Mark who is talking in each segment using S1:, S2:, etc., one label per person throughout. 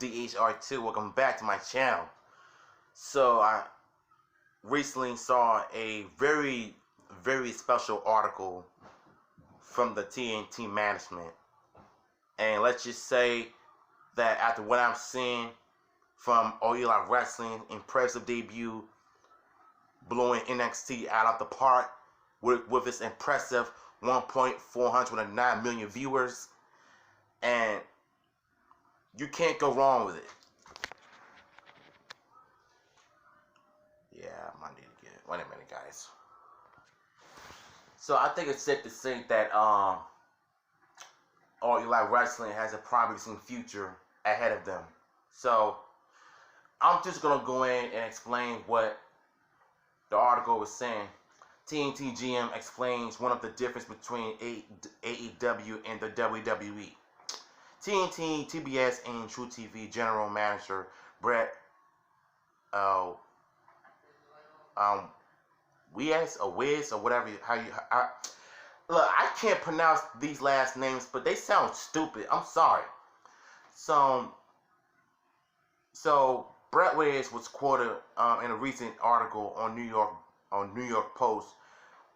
S1: DHR2. Welcome back to my channel. So I recently saw a very special article from the TNT management, and let's just say that after what I'm seeing from All Elite Wrestling, impressive debut, blowing NXT out of the park with its impressive 1.409 million viewers, and you can't go wrong with it. Yeah, I might need to get it. Wait a minute, guys. So I think it's safe to say that All Elite Wrestling has a promising future ahead of them. So I'm just gonna go in and explain what the article was saying. TNT GM explains one of the difference between AEW and the WWE. TNT, TBS, and True TV General Manager Brett Wiz or whatever look, I can't pronounce these last names, but they sound stupid. I'm sorry. So Brett Wiz was quoted in a recent article on New York Post,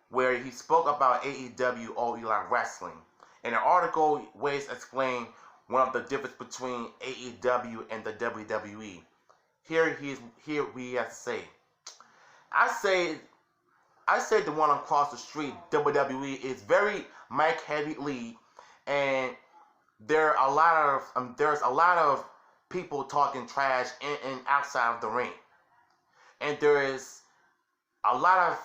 S1: where he spoke about AEW All Elite Wrestling. In the article, Wiz explained one of the difference between AEW and the WWE. Here we have to say, I say the one across the street, WWE, is very mic heavy league, and there's a lot of people talking trash in and outside of the ring, and there is a lot of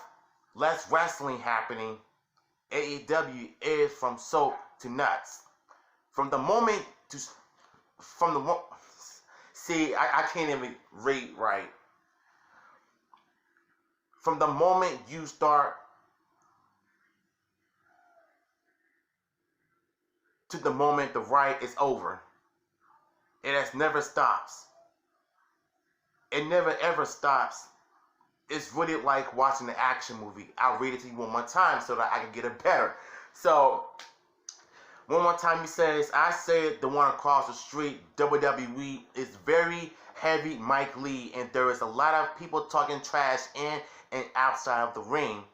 S1: less wrestling happening. AEW is from soap to nuts. I can't even read right. From the moment you start to the moment the ride is over, it never stops. It never ever stops. It's really like watching an action movie. I'll read it to you one more time so that I can get it better. So, one more time he says, I said the one across the street, WWE, is very heavy Mike Lee, and there is a lot of people talking trash in and outside of the ring.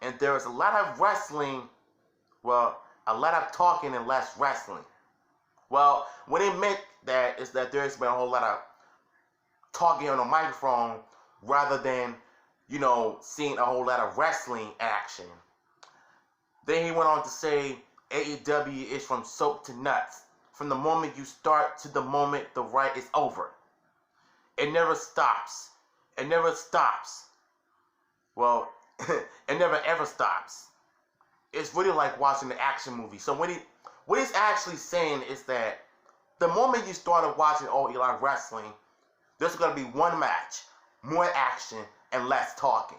S1: And there is a lot of wrestling, well, a lot of talking and less wrestling. Well, what it meant that is that there's been a whole lot of talking on the microphone rather than, seeing a whole lot of wrestling action. Then he went on to say, AEW is from soap to nuts. From the moment you start to the moment the ride is over. It never stops. It never stops. Well, it never ever stops. It's really like watching an action movie. So what he's actually saying is that the moment you started watching All Elite Wrestling, there's going to be one match, more action, and less talking.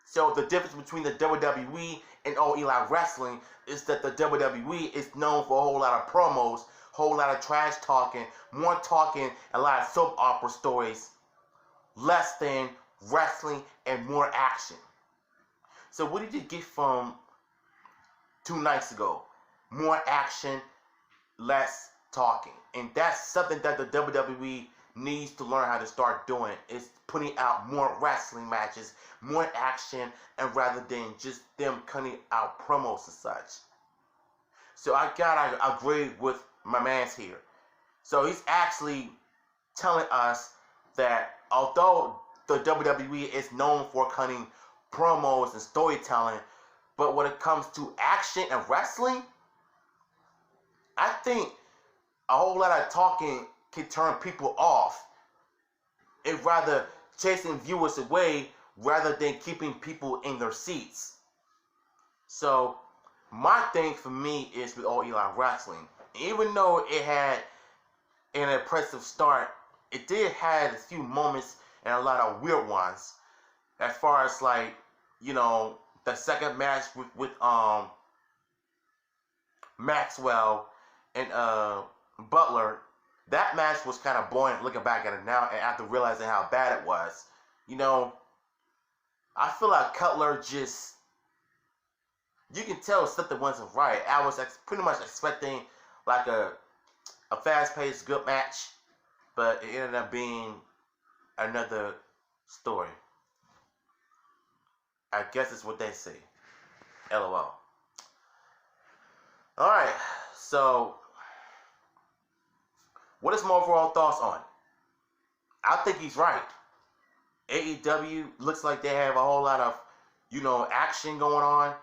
S1: So the difference between the WWE and All Elite Wrestling is that the WWE is known for a whole lot of promos, whole lot of trash talking, more talking, a lot of soap opera stories, less than wrestling and more action. So what did you get from 2 nights ago? More action, less talking. And that's something that the WWE needs to learn how to start doing, is putting out more wrestling matches, more action, and rather than just them cutting out promos and such. So I gotta agree with my man's here. So he's actually telling us that although the WWE is known for cutting promos and storytelling, but when it comes to action and wrestling, I think a whole lot of talking can turn people off. It rather chasing viewers away rather than keeping people in their seats. So my thing for me is with All Elite Wrestling, even though it had an impressive start, it did have a few moments and a lot of weird ones. As far as the second match with Maxwell and Butler, that match was kind of boring looking back at it now, and after realizing how bad it was. I feel like Cutler just, you can tell something wasn't right. I was pretty much expecting like a a fast-paced, good match, but it ended up being another story. I guess it's what they say. LOL. Alright, so what is my overall thoughts on it? I think he's right. AEW looks like they have a whole lot of, action going on.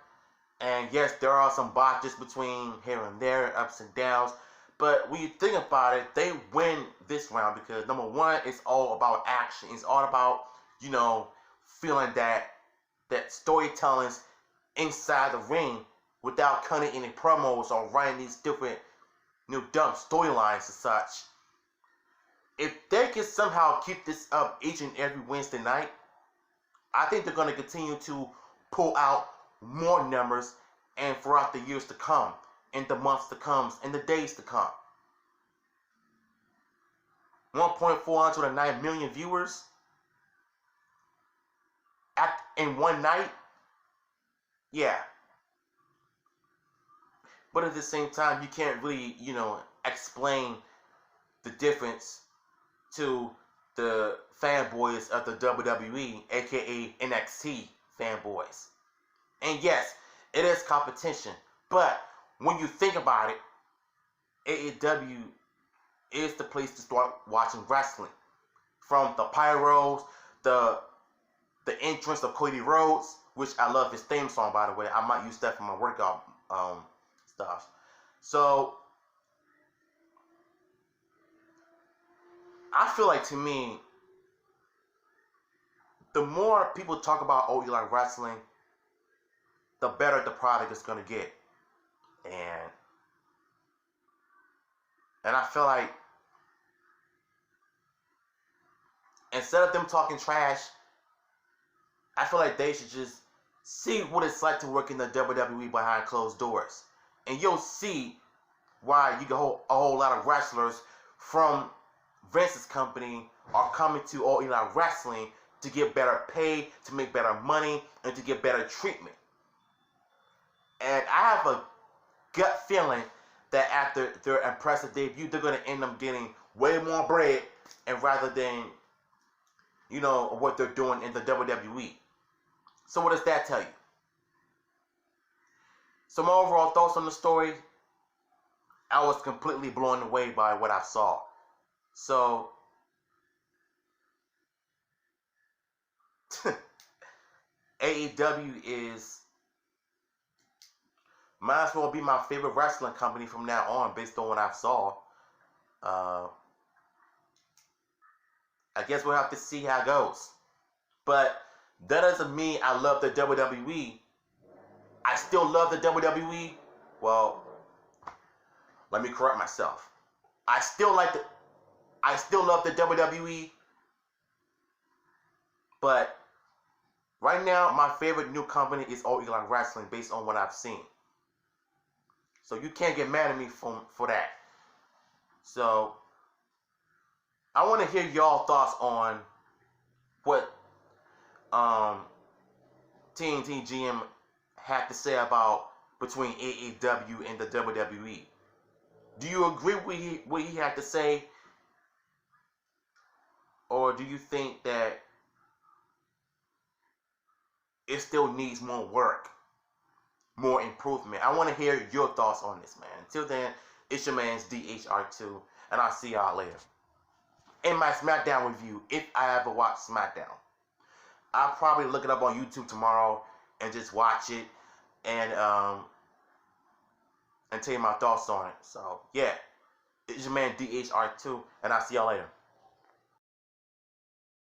S1: And yes, there are some botches between here and there, ups and downs. But when you think about it, they win this round because, number one, it's all about action. It's all about, feeling that storytelling's inside the ring without cutting any promos or writing these different, dumb storylines and such. If they can somehow keep this up each and every Wednesday night, I think they're going to continue to pull out more numbers and throughout the years to come, in the months to come, in the days to come. 1.409 million viewers in one night? Yeah. But at the same time, you can't really, explain the difference to the fanboys of the WWE, aka NXT fanboys. And yes, it is competition, but when you think about it, AEW is the place to start watching wrestling. From the pyros, the entrance of Cody Rhodes, which I love his theme song, by the way. I might use that for my workout stuff. So I feel like, to me, the more people talk about All Elite Wrestling, the better the product is going to get. And I feel like instead of them talking trash, I feel like they should just see what it's like to work in the WWE behind closed doors. And you'll see why a whole lot of wrestlers from Vince's company are coming to All Elite Wrestling to get better pay, to make better money, and to get better treatment. And I have a gut feeling that after their impressive debut, they're going to end up getting way more bread, and rather than, what they're doing in the WWE. So what does that tell you? So my overall thoughts on the story, I was completely blown away by what I saw. So AEW might as well be my favorite wrestling company from now on, based on what I saw. I guess we'll have to see how it goes. But that doesn't mean I love the WWE. I still love the WWE. Well, let me correct myself. I still love the WWE. But right now, my favorite new company is All Elite Wrestling, based on what I've seen. So you can't get mad at me for that. So I want to hear y'all thoughts on what TNT GM had to say about between AEW and the WWE. Do you agree with what he had to say? Or do you think that it still needs more work, more improvement? I want to hear your thoughts on this, man. Until then, it's your man's DHR2, and I'll see y'all later. In my SmackDown review, if I ever watch SmackDown, I'll probably look it up on YouTube tomorrow and just watch it and tell you my thoughts on it. So, yeah, it's your man DHR2, and I'll see y'all later.